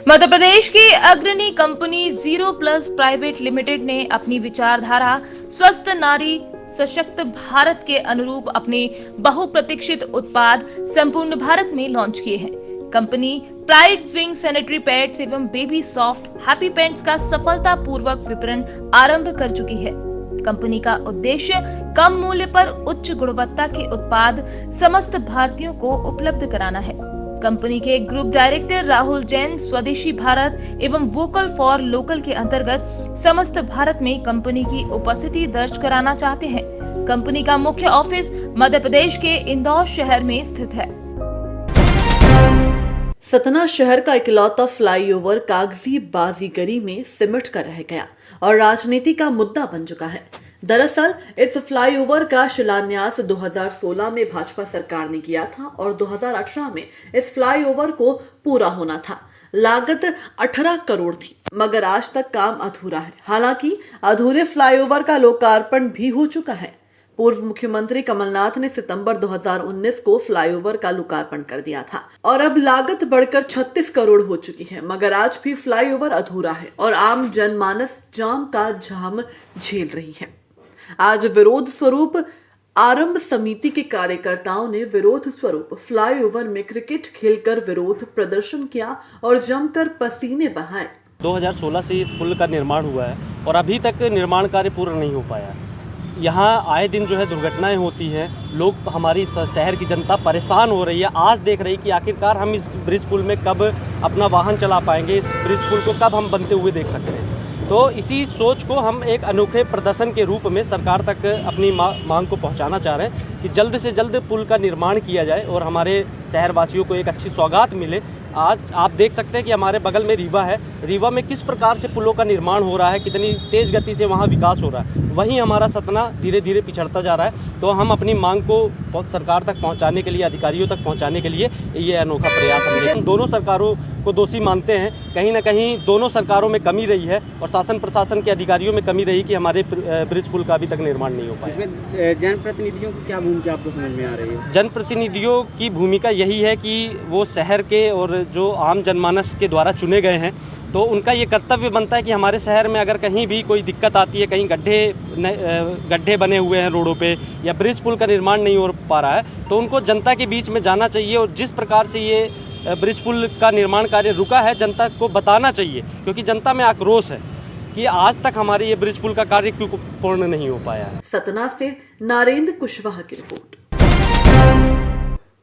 मध्य प्रदेश की अग्रणी company zero plus private limited ने अपनी विचारधारा स्वस्थ नारी सशक्त भारत के अनुरूप अपने बहुप्रतीक्षित उत्पाद संपूर्ण भारत में लॉन्च किए हैं। Company pride wing sanitary pads एवं बेबी सॉफ्ट हैप्पी पैंट्स का सफलतापूर्वक विपणन आरंभ कर चुकी है। कंपनी का उद्देश्य कम मूल्य पर उच्च गुणवत्ता के उत्पाद समस्त भारतीयों को उपलब्ध कराना है। कंपनी के ग्रुप डायरेक्टर राहुल जैन स्वदेशी भारत एवं वोकल फॉर लोकल के अंतर्गत समस्त भारत में कंपनी की उपस्थिति दर्ज कराना चाहते हैं। कंपनी का मुख्य ऑफिस मध्य प्रदेश के इंदौर शहर में स्थित है। सतना शहर का इकलौता फ्लाईओवर कागजी बाजीगरी में सिमट कर रह गया और राजनीति का मुद्दा बन चुका है। दरअसल इस फ्लाईओवर का शिलान्यास 2016 में भाजपा सरकार ने किया था और 2018 में इस फ्लाईओवर को पूरा होना था। लागत 18 करोड़ थी, मगर आज तक काम अधूरा है। हालांकि अधूरे फ्लाईओवर का लोकार्पण भी हो चुका है। पूर्व मुख्यमंत्री कमलनाथ ने सितंबर 2019 को फ्लाईओवर का लोकार्पण कर दिया था और अब लागत बढ़कर 36 करोड़ हो चुकी है, मगर आज भी फ्लाईओवर अधूरा है और आम जनमानस जाम का झाम झेल रही है। आज विरोध स्वरूप आरंभ समिति के कार्यकर्ताओं ने विरोध स्वरूप फ्लाईओवर में क्रिकेट खेलकर विरोध प्रदर्शन किया और जमकर पसीने बहाए। 2016 से इस पुल का निर्माण हुआ है और अभी तक निर्माण कार्य पूरा नहीं हो पाया। यहाँ आए दिन जो है दुर्घटनाएं होती हैं, लोग, हमारी शहर की जनता परेशान हो रही है। आज देख रही कि आखिरकार हम इस ब्रिज पुल में कब अपना वाहन चला पाएंगे, इस ब्रिज पुल को कब हम बनते हुए देख सकते हैं। तो इसी सोच को हम एक अनोखे प्रदर्शन के रूप में सरकार तक अपनी मांग को पहुंचाना चाह रहे हैं कि जल्द से जल्द पुल का निर्माण किया जाए और हमारे शहरवासियों को एक अच्छी सौगात मिले। आज आप देख सकते हैं कि हमारे बगल में रीवा है। रीवा में किस प्रकार से पुलों का निर्माण हो रहा है, कितनी तेज़ गति से वहाँ विकास हो रहा है। वहीं हमारा सतना धीरे धीरे पिछड़ता जा रहा है। तो हम अपनी मांग को सरकार तक पहुँचाने के लिए, अधिकारियों तक पहुँचाने के लिए ये अनोखा प्रयास हम दोनों सरकारों को दोषी मानते हैं। कहीं ना कहीं दोनों सरकारों में कमी रही है और शासन प्रशासन के अधिकारियों में कमी रही कि हमारे ब्रिज पुल का अभी तक निर्माण नहीं हो पाया। इसमें जनप्रतिनिधियों की क्या भूमिका आपको समझ में आ रही है? जनप्रतिनिधियों की भूमिका यही है कि वो शहर के और जो आम जनमानस के द्वारा चुने गए हैं, तो उनका ये कर्तव्य बनता है कि हमारे शहर में अगर कहीं भी कोई दिक्कत आती है, कहीं गड्ढे बने हुए हैं रोडों पे या ब्रिज पुल का निर्माण नहीं हो पा रहा है, तो उनको जनता के बीच में जाना चाहिए और जिस प्रकार से ये ब्रिज पुल का निर्माण कार्य रुका है जनता को बताना चाहिए, क्योंकि जनता में आक्रोश है कि आज तक हमारे ये ब्रिज पुल का कार्य क्यों पूर्ण नहीं हो पाया है। सतना से नारेंद्र कुशवाहा की रिपोर्ट।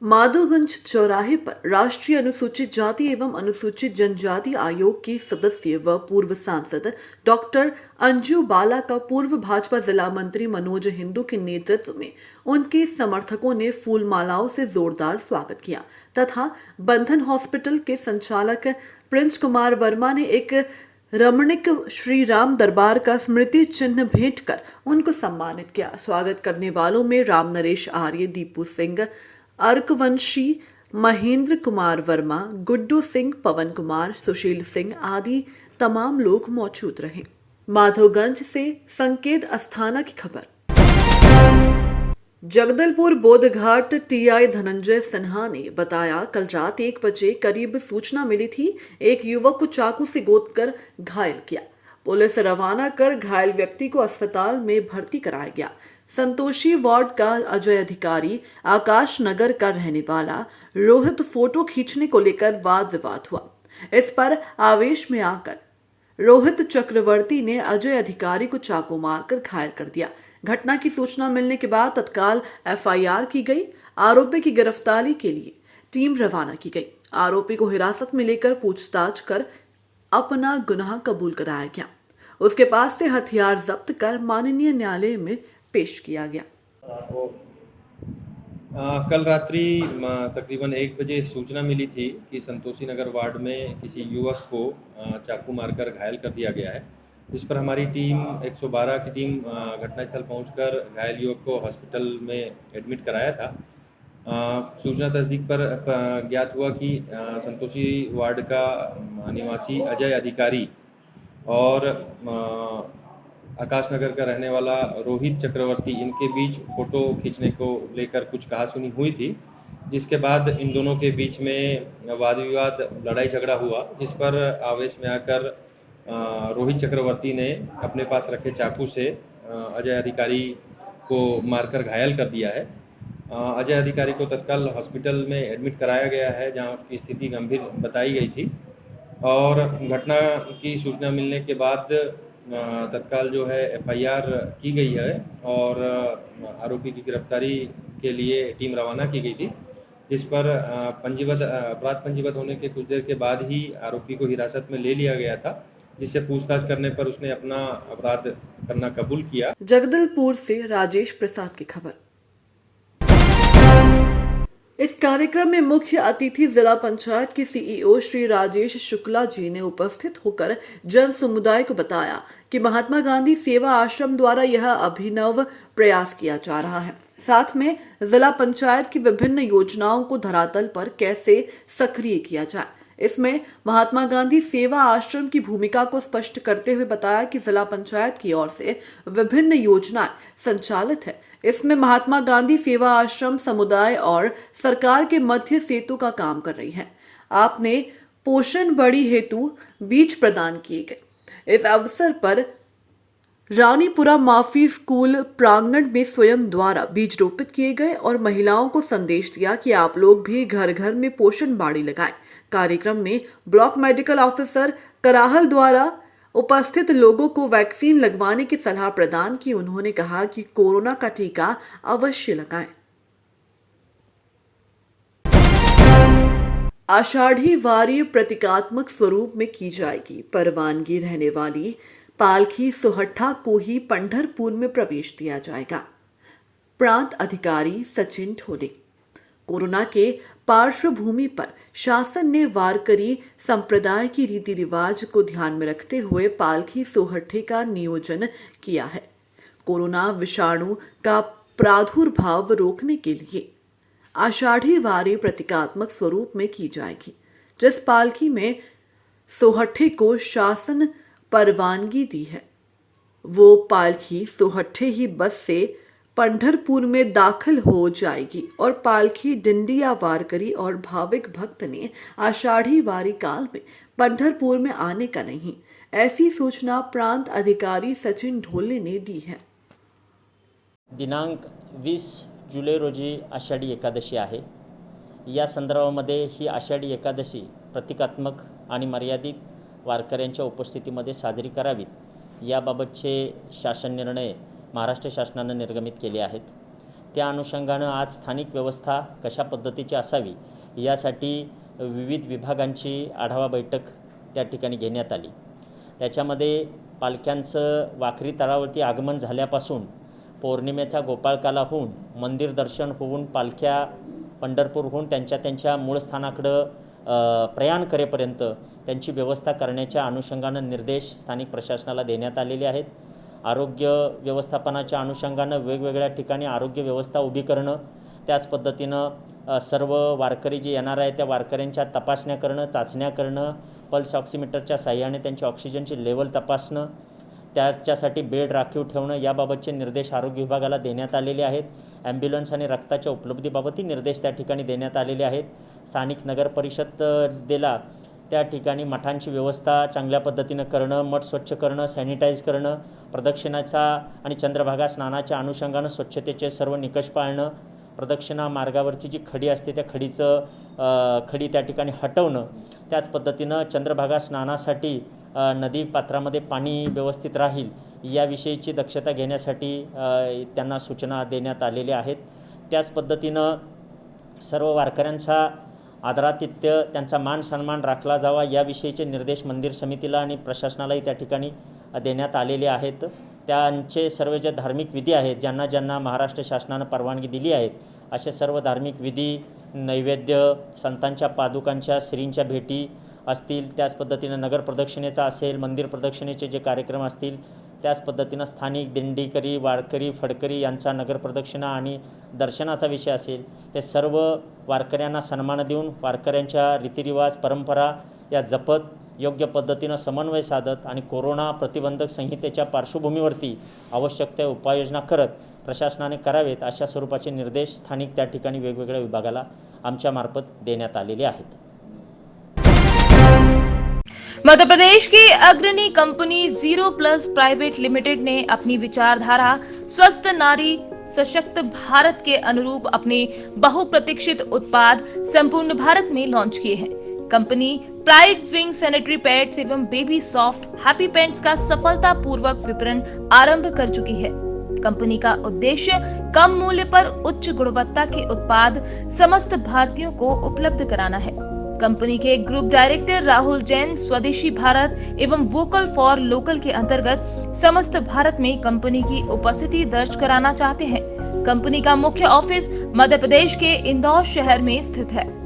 माधोगंज चौराहे पर राष्ट्रीय अनुसूचित जाति एवं अनुसूचित जनजाति आयोग की सदस्य व पूर्व सांसद डॉक्टर अंजू बाला का पूर्व भाजपा जिला मंत्री मनोज हिंदू के नेतृत्व में उनके समर्थकों ने फूल मालाओं से जोरदार स्वागत किया तथा बंधन हॉस्पिटल के संचालक प्रिंस कुमार वर्मा ने एक रमणीक श्री राम दरबार का स्मृति चिन्ह भेंट कर उनको सम्मानित किया। स्वागत करने वालों में राम नरेश आर्य, दीपू सिंह, अर्कवंशी, महेंद्र कुमार वर्मा, गुड्डू सिंह, पवन कुमार, सुशील सिंह आदि तमाम लोग मौजूद रहे। माधोगंज से संकेत अस्थाना की खबर। जगदलपुर बोधघाट टीआई धनंजय सिन्हा ने बताया, कल रात 1 बजे करीब सूचना मिली थी, एक युवक को चाकू से गोदकर घायल किया। पुलिस रवाना कर घायल व्यक्ति को अस्पताल में भर्ती कराया गया। संतोषी वार्ड का अजय अधिकारी, आकाश नगर का रहने वाला रोहित फोटो खींचने को लेकर वाद विवाद हुआ। इस पर आवेश में आकर रोहित चक्रवर्ती ने अजय अधिकारी को चाकू मारकर घायल कर दिया। घटना की सूचना मिलने के बाद तत्काल एफआईआर की गई। आरोपी की गिरफ्तारी के लिए टीम रवाना की गई। आरोपी को हिरासत में लेकर पूछताछ कर अपना गुनाह कबूल कराया गया। उसके पास से हथियार जब्त कर माननीय न्यायालय में पेश किया गया। कल रात्रि तकरीबन 1 बजे सूचना मिली थी कि संतोषी नगर वार्ड में किसी युवक को चाकू मारकर घायल कर दिया गया है। इस पर हमारी टीम 112 की टीम घटनास्थल पहुंचकर घायल युवक को हॉस्पिटल में एडमिट कराया था। सूचना तस्दीक पर ज्ञात हुआ कि संतोषी वार्ड का निवासी अजय अधिकारी और आकाश नगर का रहने वाला रोहित चक्रवर्ती, इनके बीच फोटो खींचने को लेकर कुछ कहासुनी हुई थी, जिसके बाद इन दोनों के बीच में वाद विवाद लड़ाई झगड़ा हुआ, जिस पर आवेश में आकर रोहित चक्रवर्ती ने अपने पास रखे चाकू से अजय अधिकारी को मारकर घायल कर दिया है। अजय अधिकारी को तत्काल हॉस्पिटल में एडमिट कराया गया है, जहां उसकी स्थिति गंभीर बताई गई थी और घटना की सूचना मिलने के बाद तत्काल जो है FIR की गई है और आरोपी की गिरफ्तारी के लिए टीम रवाना की गई थी, जिस पर अपराध पंजीबद्ध होने के कुछ देर के बाद ही आरोपी को हिरासत में ले लिया गया था, जिससे पूछताछ करने पर उसने अपना अपराध करना कबूल किया। जगदलपुर से राजेश प्रसाद की खबर। इस कार्यक्रम में मुख्य अतिथि जिला पंचायत के CEO श्री राजेश शुक्ला जी ने उपस्थित होकर जन समुदाय को बताया कि महात्मा गांधी सेवा आश्रम द्वारा यह अभिनव प्रयास किया जा रहा है। साथ में जिला पंचायत की विभिन्न योजनाओं को धरातल पर कैसे सक्रिय किया जाए, इसमें महात्मा गांधी सेवा आश्रम की भूमिका को स्पष्ट करते हुए बताया कि जिला पंचायत की ओर से विभिन्न योजनाएं संचालित है। इसमें महात्मा गांधी सेवा आश्रम समुदाय और सरकार के मध्य सेतु का काम कर रही है। आपने पोषण बड़ी हेतु बीज प्रदान किए गए। इस अवसर पर रानीपुरा माफी स्कूल प्रांगण में स्वयं द्वारा बीज रोपित किए गए और महिलाओं को संदेश दिया कि आप लोग भी घर घर में पोषण बाड़ी लगाएं। कार्यक्रम में ब्लॉक मेडिकल ऑफिसर कराहल द्वारा उपस्थित लोगों को वैक्सीन लगवाने की सलाह प्रदान की। उन्होंने कहा कि कोरोना का टीका अवश्य लगाएं। आषाढ़ी वारी प्रतीकात्मक स्वरूप में की जाएगी। परवानगी रहने वाली पालकी सोहट्ठा को ही पंढरपुर में प्रवेश दिया जाएगा। प्रांत अधिकारी सचिन ढोले। कोरोना के पार्श्वभूमि पर शासन ने वारकरी संप्रदाय की रीति रिवाज को ध्यान में रखते हुए पालकी सोहट्ठे का नियोजन किया है। कोरोना विषाणु का प्रादुर्भाव रोकने के लिए आषाढ़ी वारी प्रतीकात्मक स्वरूप में की जाएगी। जिस पालकी में सोहट्ठे को शासन परवानगी दी है, वो पालकी सोहट्ठे ही बस से पंढरपुर में दाखिल हो जाएगी और पालकी डिंडिया वारकरी और भाविक भक्त ने आषाढ़ी वारी काल में पंढरपुर में आने का नहीं, ऐसी सूचना प्रांत अधिकारी सचिन ढोले ने दी है। दिनांक 20 जुलै रोजी आषाढी एकादशी आहे। या संदर्भामध्ये ही आषाढी एकादशी प्रतिकात्मक आणि मर्यादित वारकऱ्यांच्या उपस्थितीमध्ये साजरी करावीत याबाबतचे शासन निर्णय महाराष्ट्र शासनाने निर्गमित केले आहेत। त्या अनुषंगाने आज स्थानिक व्यवस्था कशा पद्धतीची असावी यासाठी विविध विभागांची आढावा बैठक त्या ठिकाणी घेण्यात आली। त्याच्यामध्ये पालख्यांचं वाखरी तळावरती आगमन झाल्यापासून पौर्णिमेचा गोपाळकाला होऊन मंदिर दर्शन होऊन पालख्या पंढरपूरहून त्यांच्या मूळ स्थानाकडे प्रयाण करेपर्यंत त्यांची व्यवस्था करण्याच्या अनुषंगाने निर्देश स्थानिक प्रशासनाला देण्यात आलेले आहेत। आरोग्य व्यवस्थापनाच्या अनुषंगाने वेगवेगळ्या ठिकाणी आरोग्य व्यवस्था उभी करणं, त्याच पद्धतीनं सर्व वारकरी जे येणार आहेत त्या वारकऱ्यांच्या तपासण्या करणं, चाचण्या करणं, पल्स ऑक्सिमीटरच्या साहाय्याने त्यांची ऑक्सिजनची लेवल तपासणं, त्याच्यासाठी बेड राखीव ठेवणं याबाबतचे निर्देश आरोग्य विभागाला देण्यात आलेले आहेत। ॲम्ब्युलन्स आणि रक्ताच्या उपलब्धीबाबतही निर्देश त्या ठिकाणी देण्यात आलेले आहेत। स्थानिक नगर परिषदेला त्या ठिकाणी मठांची व्यवस्था चांगल्या पद्धतीने करणं, मठ स्वच्छ करणं, सॅनिटाईज करणं, प्रदक्षिणाचा आणि चंद्रभागा स्नानाच्या अनुषंगानं स्वच्छतेचे सर्व निकष पाळणं, प्रदक्षिणा मार्गावरची जी खडी असते त्या खडी त्या ठिकाणी हटवणं, त्याच पद्धतीनं चंद्रभागा स्नानासाठी नदी पात्रामध्ये पाणी व्यवस्थित राहील याविषयीची दक्षता घेण्यासाठी त्यांना सूचना देण्यात आलेल्या आहेत। त्याच पद्धतीनं सर्व वारकऱ्यांचा आदरातिथ्य त्यांचा मान सन्मान राखला जावा याविषयीचे निर्देश मंदिर समितीला आणि प्रशासनालाही त्या ठिकाणी देण्यात आलेले आहेत। त्यांचे सर्व जे धार्मिक विधी आहेत, ज्यांना महाराष्ट्र शासनाने परवानगी दिली आहेत, असे सर्व धार्मिक विधी, नैवेद्य, संतांच्या पादुकांच्या श्रींच्या भेटी असतील, त्याच पद्धतीनं नगर प्रदक्षिणेचा असेल, मंदिर प्रदक्षिणेचे जे कार्यक्रम असतील, त्याच पद्धतीनं स्थानिक दिंडीकरी, वारकरी, फडकरी यांचा नगर प्रदक्षिणा आणि दर्शनाचा विषय असेल, हे सर्व वारकऱ्यांना सन्मान देऊन वारकऱ्यांच्या रीतिरिवाज परंपरा या जपत योग्य पद्धतीनं समन्वय साधत आणि कोरोना प्रतिबंधक संहितेच्या पार्श्वभूमीवरती आवश्यक त्या उपाययोजना करत प्रशासनाने करावेत अशा स्वरूपाचे निर्देश स्थानिक त्या ठिकाणी वेगवेगळ्या विभागाला आमच्या मार्फत देण्यात आलेले आहेत। मध्य प्रदेश की अग्रणी company zero plus private limited ने अपनी विचारधारा स्वस्थ नारी सशक्त भारत के अनुरूप अपने बहुप्रतीक्षित उत्पाद संपूर्ण भारत में लॉन्च किए हैं। Company pride wing sanitary pads एवं बेबी सॉफ्ट हैप्पी पैंट्स का सफलतापूर्वक विपणन आरंभ कर चुकी है। कंपनी का उद्देश्य कम मूल्य पर उच्च गुणवत्ता के उत्पाद समस्त भारतीयों को उपलब्ध कराना है। कंपनी के ग्रुप डायरेक्टर राहुल जैन स्वदेशी भारत एवं वोकल फॉर लोकल के अंतर्गत समस्त भारत में कंपनी की उपस्थिति दर्ज कराना चाहते हैं। कंपनी का मुख्य ऑफिस मध्य प्रदेश के इंदौर शहर में स्थित है।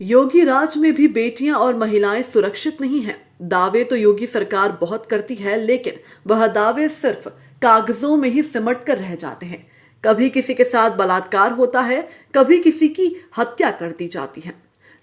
योगी राज में भी बेटियां और महिलाएं सुरक्षित नहीं हैं। दावे तो योगी सरकार बहुत करती है, लेकिन वह दावे सिर्फ कागजों में ही सिमट कर रह जाते हैं। कभी किसी के साथ बलात्कार होता है, कभी किसी की हत्या कर दी जाती है।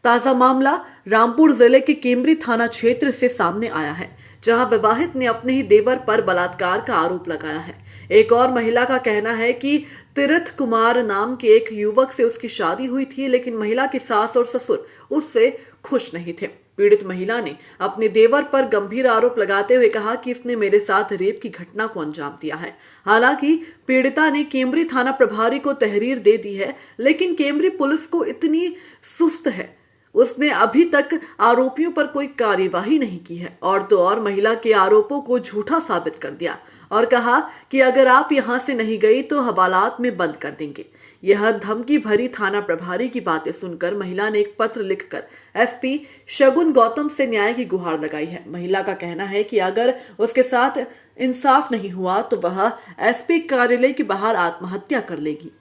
ताजा मामला रामपुर जिले के केमरी थाना क्षेत्र से सामने आया है, जहां विवाहित ने अपने ही देवर पर बलात्कार का आरोप लगाया है। एक और महिला का कहना है कि तीर्थ कुमार नाम के एक युवक से उसकी शादी हुई थी, लेकिन महिला की सास और ससुर उससे खुश नहीं थे। पीड़ित महिला ने अपने देवर पर गंभीर आरोप लगाते हुए कहा कि इसने मेरे साथ रेप की घटना को अंजाम दिया है। हालांकि पीड़िता ने केमरी थाना प्रभारी को तहरीर दे दी है, लेकिन केमरी पुलिस को इतनी सुस्त है, उसने अभी तक आरोपियों पर कोई कार्यवाही नहीं की है। और तो और महिला के आरोपों को झूठा साबित कर दिया और कहा कि अगर आप यहां से नहीं गई तो हवालात में बंद कर देंगे। यह धमकी भरी थाना प्रभारी की बातें सुनकर महिला ने एक पत्र लिखकर एसपी शगुन गौतम से न्याय की गुहार लगाई है। महिला का कहना है कि अगर उसके साथ इंसाफ नहीं हुआ तो वह एसपी कार्यालय के बाहर आत्महत्या कर लेगी।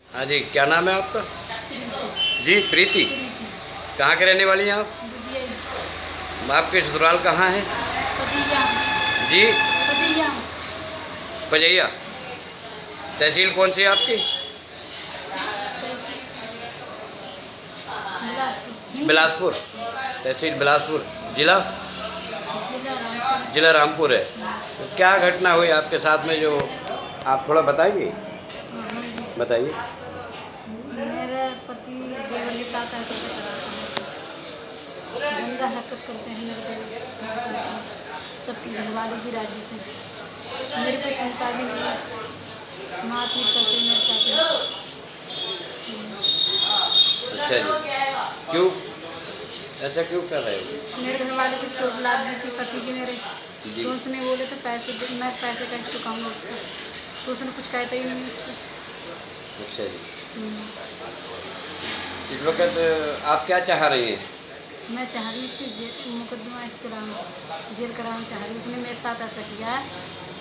हाँ जी, क्या नाम है आपका? जी प्रीति। कहाँ के रहने वाली हैं आप? आपके ससुराल कहाँ है? जी पजैया। तहसील कौन सी है आपकी? बिलासपुर। तहसील बिलासपुर। जिला रामपुर है। तो क्या घटना हुई आपके साथ में, जो आप थोड़ा बताइए? बताइए। मेरे पति देवर के साथ ऐसे गंदा हरकत करते हैं मेरे देवर, सबकी घरवाली की राजी से। मेरे को क्षमता भी नहीं है, मारपीट करते मेरे साथ। अच्छा जी, क्यों ऐसा क्यों कर रहे हो? मेरे घरवाले को चोट लाग गई थी पति की मेरे, तो उसने बोले तो पैसे मैं पैसे कैसे चुकाऊंगा उसको, तो उसने कुछ कहता ही नहीं उसको। अच्छा जी, इस वक्त आप क्या चाह रही हैं? मैं चाह रही हूँ उसकी मुकदमा ऐसे चलाना, जेल कराना चाह रही हूँ। उसने मेरे साथ ऐसा किया है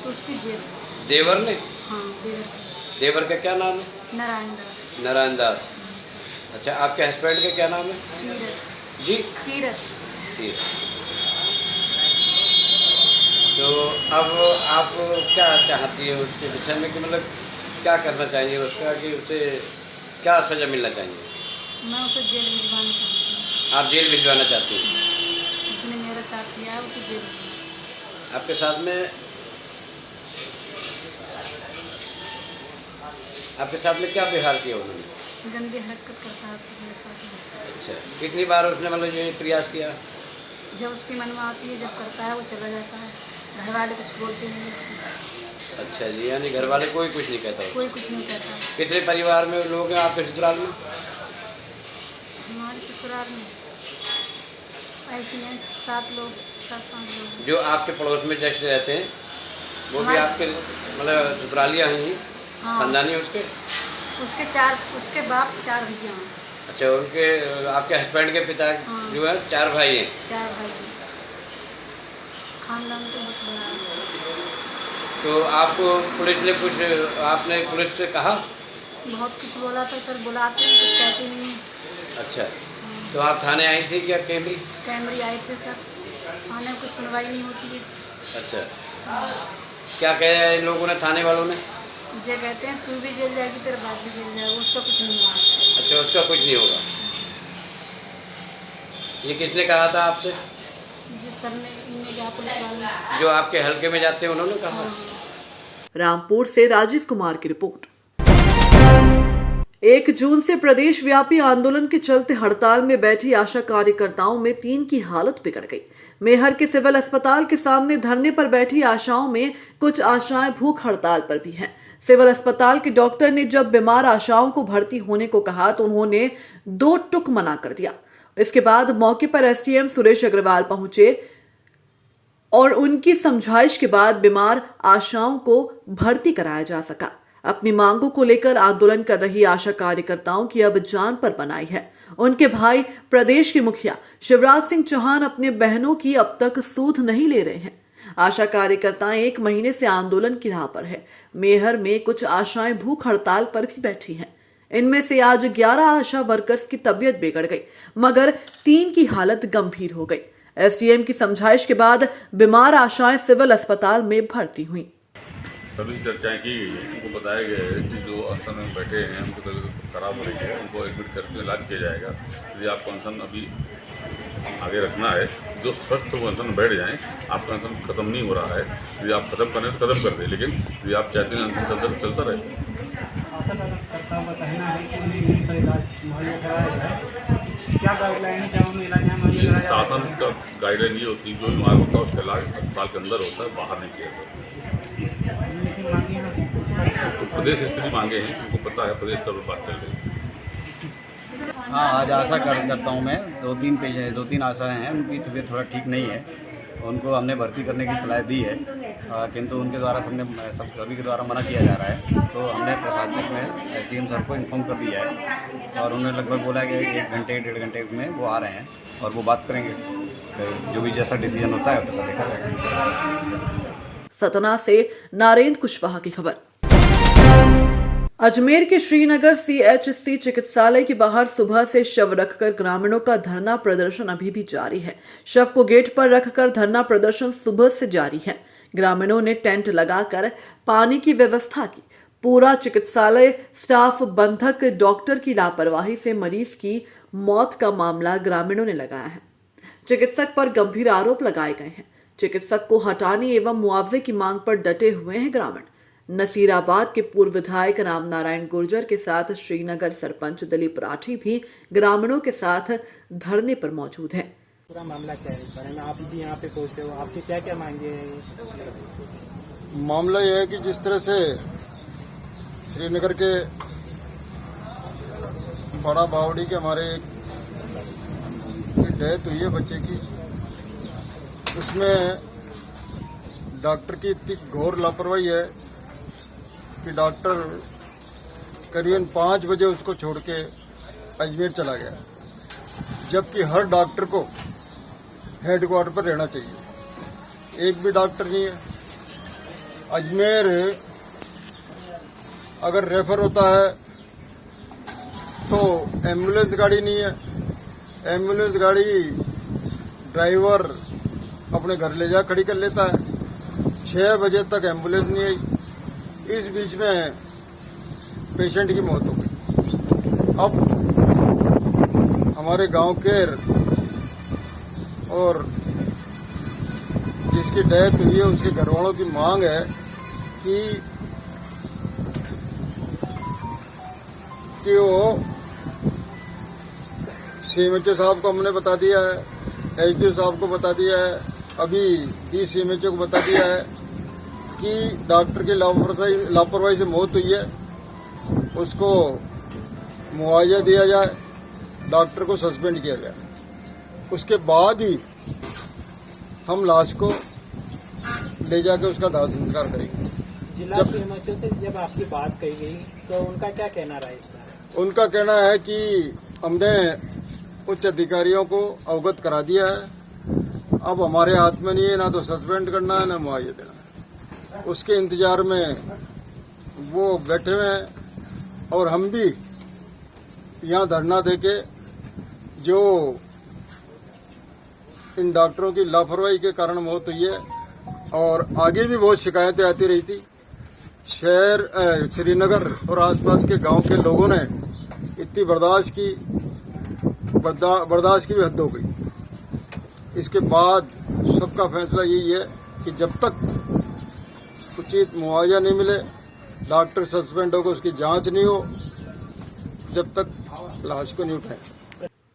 तो उसकी जेल। देवर ने? हाँ देवर। देवर का क्या नाम है? नारायण दास। नारायण दास। अच्छा, आपके हस्बैंड का क्या नाम है? तीरथ। जी तीरथ। तो अब आप क्या चाहती है उसके विषय में, कि मतलब क्या करना चाहिए उसका, कि उसे क्या सज़ा मिलना चाहिए? मैं उसे जेल भिजवाना चाहती हूँ। आप जेल भिजवाना चाहती हैं? उसने मेरे साथ किया है, उसे जेल भिजवाना। आपके साथ में क्या व्यवहार किया उन्होंने? गंदी हरकत करता है उससे मेरे साथ। अच्छा, कितनी बार उसने मतलब ये प्रयास किया? जब उसकी मन में आती है, जब करता है वो चला जाता है। घर वाले कुछ बोलते नहीं उससे। अच्छा जी, यानी घर वाले कोई कुछ नहीं कहता? कोई कुछ नहीं कहता। कितने परिवार में लोग हैं आपके ससुराल में? हमारे ससुराल में ऐसे हैं 7 लोग, 7-5 लोग। जो आपके पड़ोस में जैसे रहते हैं वो भी आपके मतलब ससुरालियाँ हैं? हाँ। खानदानी उसके? उसके बाप 4 भैया हैं। अच्छा, उनके आपके हस्बैंड के पिता हाँ। जो है 4 भाई हैं? 4 भाई हैं। खानदान तो बहुत बड़ा है उसका। तो आपको पुलिस ने कुछ, आपने पुलिस से कहा? बहुत कुछ बोला था सर, बुलाते हैं कुछ कहते नहीं हैं। अच्छा, तो आप थाने आई थी क्या? कैमरी आए थे सर, थाने में कुछ सुनवाई नहीं होती है। अच्छा, क्या कहे इन लोगों ने, थाने वालों ने? मुझे कहते हैं तू भी जेल जाएगी, तेरे बाप भी जेल जाएगा, उसका कुछ नहीं होगा। अच्छा, उसका कुछ नहीं होगा। ये किसने कहा था आपसे? जिस सर ने इनने कहा पुलिस वाले। जो आपके हल्के में जाते हैं उन्होंने कहा? रामपुर से राजीव कुमार की रिपोर्ट। 1 जून से प्रदेश व्यापी आंदोलन के चलते हड़ताल में बैठी आशा कार्यकर्ताओं में 3 की हालत बिगड़ गई। मेहर के सिविल अस्पताल के सामने धरने पर बैठी आशाओं में कुछ आशाएं भूख हड़ताल पर भी हैं। सिविल अस्पताल के डॉक्टर ने जब बीमार आशाओं को भर्ती होने को कहा तो उन्होंने 2 टुक मना कर दिया। इसके बाद मौके पर एसडीएम सुरेश अग्रवाल पहुंचे और उनकी समझाइश के बाद बीमार आशाओं को भर्ती कराया जा सका। अपनी मांगों को लेकर आंदोलन कर रही आशा कार्यकर्ताओं की अब जान पर बनाई है। उनके भाई प्रदेश के मुखिया शिवराज सिंह चौहान अपने बहनों की अब तक सूध नहीं ले रहे हैं। आशा कार्यकर्ताएं 1 महीने से आंदोलन की राह पर है। मेहर में कुछ आशाएं भूख हड़ताल पर भी बैठी हैं। इनमें से आज 11 आशा वर्कर्स की तबीयत बिगड़ गई, मगर 3 की हालत गंभीर हो गई। एसडीएम की समझाइश के बाद बीमार आशाएं सिविल अस्पताल में भर्ती हुई। सभी चर्चाएं की गई, उनको बताया गया है कि जो अनशन में बैठे हैं उनकी तबीयत खराब हो रही है, उनको एडमिट करके इलाज किया जाएगा। यदि आपको अनशन अभी आगे रखना है, जो स्वस्थ वो अनशन में बैठ जाएं, आपका अनशन खत्म नहीं हो रहा है। यदि आप खत्म करें तो खत्म कर दें, लेकिन यदि आप चाहते हैं अनशन चलता तो चलता रहे। आशा का कहना है कि उन्हें यहीं पर इलाज मुहैया कराया जाए। क्या गाइडलाइन है, क्या उन्हें इलाज मुहैया कराया जाए? शासन का गाइडलाइन ये होती है, जो बीमार होता है उसका इलाज अस्पताल के अंदर होता है, बाहर नहीं किया जाता। तो प्रदेश स्थिति मांगे हैं, उनको पता है, प्रदेश स्तर पर बात चल रही है। हाँ, आज आशा करता हूँ मैं। 2-3 आशाएं हैं, उनकी तबीयत थोड़ा ठीक नहीं है। उनको हमने भर्ती करने की सलाह दी है, किंतु उनके द्वारा सभी के द्वारा मना किया जा रहा है। तो हमने प्रशासनिक में एसडीएम सर को इन्फॉर्म कर दिया है और उन्होंने लगभग बोला कि 1 घंटे 1.5 घंटे में वो आ रहे हैं और वो बात करेंगे। फिर जो भी जैसा डिसीजन होता है वैसा देखा जाएगा। सतना से नारेंद्र कुशवाहा की खबर। अजमेर के श्रीनगर सीएचसी चिकित्सालय के बाहर सुबह से शव रखकर ग्रामीणों का धरना प्रदर्शन अभी भी जारी है। शव को गेट पर रखकर धरना प्रदर्शन सुबह से जारी है। ग्रामीणों ने टेंट लगाकर पानी की व्यवस्था की। पूरा चिकित्सालय स्टाफ बंधक डॉक्टर की लापरवाही से मरीज की मौत का मामला ग्रामीणों ने लगाया है। चिकित्सक पर गंभीर आरोप लगाए गए हैं। चिकित्सक को हटाने एवं मुआवजे की मांग पर डटे हुए हैं ग्रामीण। नसीराबाद के पूर्व विधायक रामनारायण गुर्जर के साथ श्रीनगर सरपंच दिलीप राठी भी ग्रामीणों के साथ धरने पर मौजूद हैं। पूरा मामला क्या है, इस बारे में आप भी यहाँ पे पहुँचे हो, आपसे क्या क्या मांगे हैं? मामला यह है कि जिस तरह से श्रीनगर के बड़ा बावड़ी के हमारे डेथ हुई है बच्चे की, उसमें डॉक्टर की इतनी घोर लापरवाही है कि डॉक्टर करीबन 5 बजे उसको छोड़ के अजमेर चला गया, जबकि हर डॉक्टर को हेडक्वार्टर पर रहना चाहिए। एक भी डॉक्टर नहीं है। अजमेर अगर रेफर होता है तो एम्बुलेंस गाड़ी नहीं है। एम्बुलेंस गाड़ी ड्राइवर अपने घर ले जा खड़ी कर लेता है। 6 बजे तक एम्बुलेंस नहीं आई। इस बीच में पेशेंट की मौत हो गई। अब हमारे गांव के और जिसकी डेथ हुई है उसके घर वालों की मांग है कि वो सीएमएचओ साहब को हमने बता दिया है, एसडीओ साहब को बता दिया है, अभी डीसीएमएचओ को बता दिया है कि डॉक्टर की लापरवाही से मौत हुई है, उसको मुआवजा दिया जाए, डॉक्टर को सस्पेंड किया जाए। उसके बाद ही हम लाश को ले जाके उसका दाह संस्कार करेंगे। जिला सीएमएचओ से जब आपकी बात कही गई तो उनका क्या कहना रहा इसका? उनका कहना है कि हमने उच्च अधिकारियों को अवगत करा दिया है, अब हमारे हाथ में नहीं है ना तो सस्पेंड करना है ना मुआवजा देना है। उसके इंतजार में वो बैठे हुए हैं और हम भी यहाँ धरना देके जो इन डॉक्टरों की लापरवाही के कारण मौत हुई है और आगे भी बहुत शिकायतें आती रही थी। शहर श्रीनगर और आसपास के गांव के लोगों ने इतनी बर्दाश्त की भी हद हो गई। इसके बाद सबका फैसला यही है कि जब तक उचित मुआवजा नहीं मिले, डॉक्टर सस्पेंड होकर उसकी जांच नहीं हो, जब तक लाश को नहीं उठाए।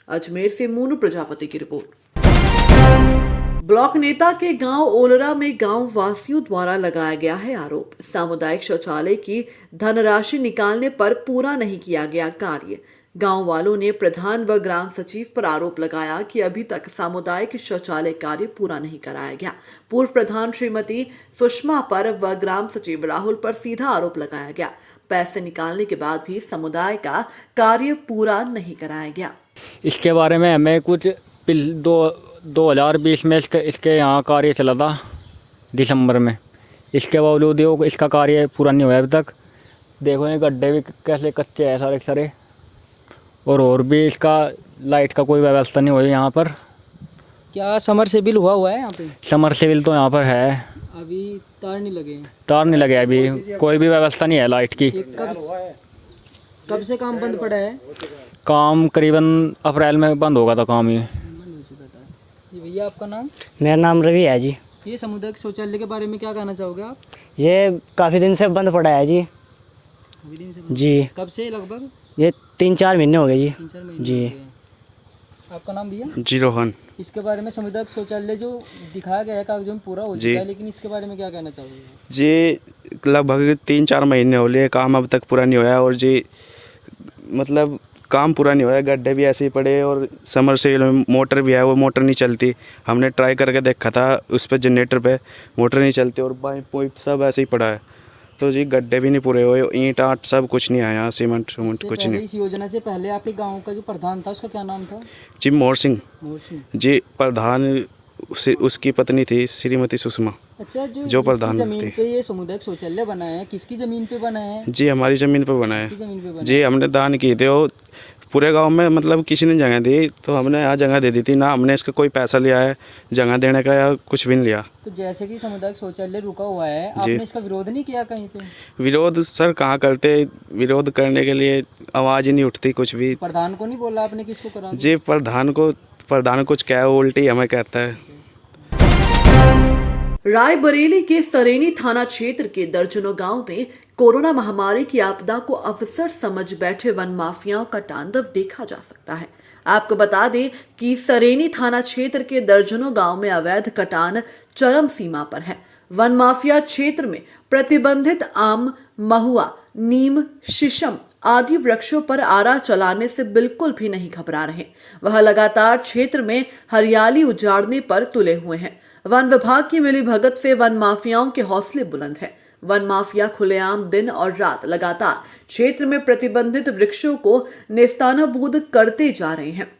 अजमेर से मोनू प्रजापति की रिपोर्ट। ब्लॉक नेता के गांव ओलरा में गांव वासियों द्वारा लगाया गया है आरोप। सामुदायिक शौचालय की धनराशि निकालने पर पूरा नहीं किया गया कार्य। गांव वालों ने प्रधान व ग्राम सचिव पर आरोप लगाया कि अभी तक सामुदायिक शौचालय कार्य पूरा नहीं कराया गया। पूर्व प्रधान श्रीमती सुषमा पर व ग्राम सचिव राहुल पर सीधा आरोप लगाया गया। पैसे निकालने के बाद भी समुदाय का कार्य पूरा नहीं कराया गया। इसके बारे में हमें कुछ 2020 में इसके यहाँ कार्य चला था दिसंबर में। इसके बावजूद इसका कार्य पूरा नहीं हुआ अभी तक। देखो ये गड्ढे भी कैसे कच्चे हैं सारे सारे, और भी इसका लाइट का कोई व्यवस्था नहीं हुई यहाँ पर। क्या समरसेबिल हुआ है यहाँ पे? समरसेबिल तो यहाँ पर है, अभी तार नहीं लगे। तार नहीं लगे, अभी कोई भी व्यवस्था नहीं है लाइट की। कब से काम बंद पड़ा है? काम करीबन अप्रैल में बंद होगा था काम। ये भैया आपका नाम? मेरा नाम रवि है जी। ये सामुदायिक शौचालय के बारे में क्या कहना चाहोगे आप? ये काफ़ी दिन से बंद पड़ा है जी। काफ़ी दिन से जी। कब से लगभग? ये 3-4 महीने हो गए जी। 3-4 महीने जी। आपका नाम भैया? जी रोहन। इसके बारे में सामुदायिक शौचालय जो दिखाया गया है कागजों में पूरा हो चुका है, लेकिन इसके बारे में क्या कहना चाहोगे? जी लगभग 3-4 महीने हो लिए, काम अब तक पूरा नहीं हुआ। और जी मतलब काम पूरा नहीं हुआ, गड्ढे भी ऐसे ही पड़े और समरसेबल में मोटर भी है, वो मोटर नहीं चलती। हमने ट्राई करके देखा था उस पर, जनरेटर पे मोटर नहीं चलती, और पाइप वाइप सब ऐसे ही पड़ा है। तो जी गड्ढे भी नहीं पूरे हुए, ईंट आट सब कुछ नहीं आया, सीमेंट कुछ नहीं। इस योजना से पहले आपके गाँव का जो प्रधान था उसका क्या नाम था? जी मोहर सिंह जी प्रधान, उसकी पत्नी थी श्रीमती सुषमा। अच्छा, जो प्रधान जमीन पे ये सामुदायिक शौचालय बना है, किसकी जमीन पे बना है? जी हमारी जमीन पे बना है। जमीन पे बना जी हमने दान किए थे, वो पूरे गांव में मतलब किसी ने जगह दी, तो हमने यहाँ जगह दे दी थी ना। हमने इसका कोई पैसा लिया है जगह देने का या कुछ भी नहीं लिया। तो जैसे कि सामुदायिक शौचालय रुका हुआ है, आपने इसका विरोध नहीं किया कहीं पे? विरोध सर कहाँ करते, विरोध करने के लिए आवाज़ ही नहीं उठती कुछ भी। प्रधान को नहीं बोला आपने किसको करा? जी प्रधान कुछ क्या उल्टी हमें कहता है। रायबरेली के सरेनी थाना क्षेत्र के दर्जनों गांव में कोरोना महामारी की आपदा को अवसर समझ बैठे वन माफियाओं का तांडव देखा जा सकता है। आपको बता दें कि सरेनी थाना क्षेत्र के दर्जनों गांव में अवैध कटान चरम सीमा पर है। वन माफिया क्षेत्र में प्रतिबंधित आम, महुआ, नीम, शीशम आदि वृक्षों पर आरा चलाने से बिल्कुल भी नहीं घबरा रहे। वह लगातार क्षेत्र में हरियाली उजाड़ने पर तुले हुए हैं। वन विभाग की मिलीभगत से वन माफियाओं के हौसले बुलंद हैं। वन माफिया खुलेआम दिन और रात लगातार क्षेत्र में प्रतिबंधित वृक्षों को नेस्तानाबूद करते जा रहे हैं।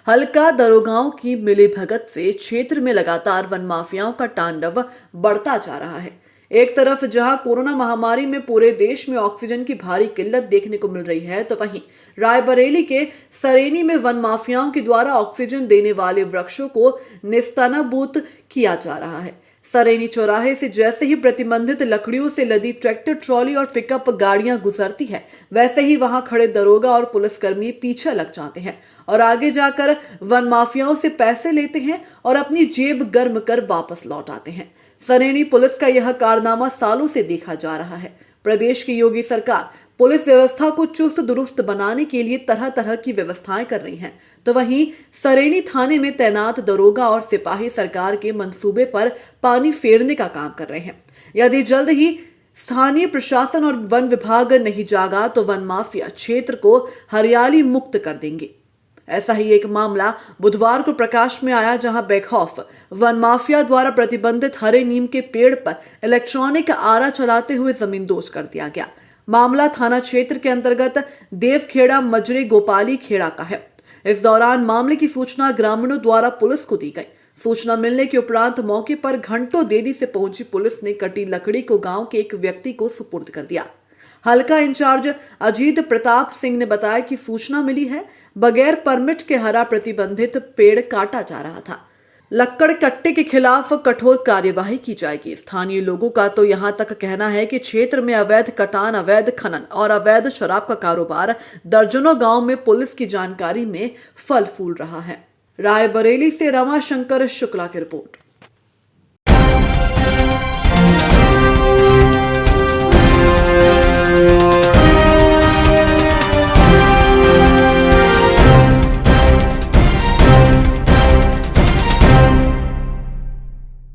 हल्का दरोगाओं की मिलीभगत से क्षेत्र में लगातार वन माफियाओं का तांडव बढ़ता जा रहा है। एक तरफ जहां कोरोना महामारी में पूरे देश में ऑक्सीजन की भारी किल्लत देखने को मिल रही है, तो वहीं रायबरेली के सरेनी में वन माफियाओं के द्वारा ऑक्सीजन देने वाले वृक्षों को नेस्तानाबूद किया जा रहा है। सरेनी चौराहे से जैसे ही प्रतिबंधित लकड़ियों से लदी ट्रैक्टर, ट्रॉली और पिकअप गाड़ियां गुजरती है, वैसे ही वहां खड़े दरोगा और पुलिसकर्मी पीछे लग जाते हैं और आगे जाकर वन माफियाओं से पैसे लेते हैं और अपनी जेब गर्म कर वापस लौट आते हैं। सरेनी पुलिस का यह कारनामा सालों से देखा जा रहा है। प्रदेश की योगी सरकार पुलिस व्यवस्था को चुस्त दुरुस्त बनाने के लिए तरह तरह की व्यवस्थाएं कर रही हैं, तो वहीं सरेनी थाने में तैनात दरोगा और सिपाही सरकार के मंसूबे पर पानी फेरने का काम कर रहे हैं। यदि जल्द ही स्थानीय प्रशासन और वन विभाग नहीं जागा तो वन माफिया क्षेत्र को हरियाली मुक्त कर देंगे। ऐसा ही एक मामला बुधवार को प्रकाश में आया, जहां बेखौफ वन माफिया द्वारा प्रतिबंधित हरे नीम के पेड़ पर इलेक्ट्रॉनिक आरा चलाते हुए जमींदोज कर दिया गया। मामला थाना क्षेत्र के अंतर्गत देवखेड़ा मजरे गोपाली खेड़ा का है। इस दौरान मामले की सूचना ग्रामीणों द्वारा पुलिस को दी गई। सूचना मिलने के उपरांत मौके पर घंटों देरी से पहुंची पुलिस ने कटी लकड़ी को गांव के एक व्यक्ति को सुपुर्द कर दिया। हल्का इंचार्ज अजीत प्रताप सिंह ने बताया कि सूचना मिली है, बगैर परमिट के हरा प्रतिबंधित पेड़ काटा जा रहा था। लक्कड़ कट्टे के खिलाफ कठोर कार्यवाही की जाएगी। स्थानीय लोगों का तो यहां तक कहना है कि क्षेत्र में अवैध कटान, अवैध खनन और अवैध शराब का कारोबार दर्जनों गांव में पुलिस की जानकारी में फल फूल रहा है। रायबरेली से रमाशंकर शुक्ला की रिपोर्ट।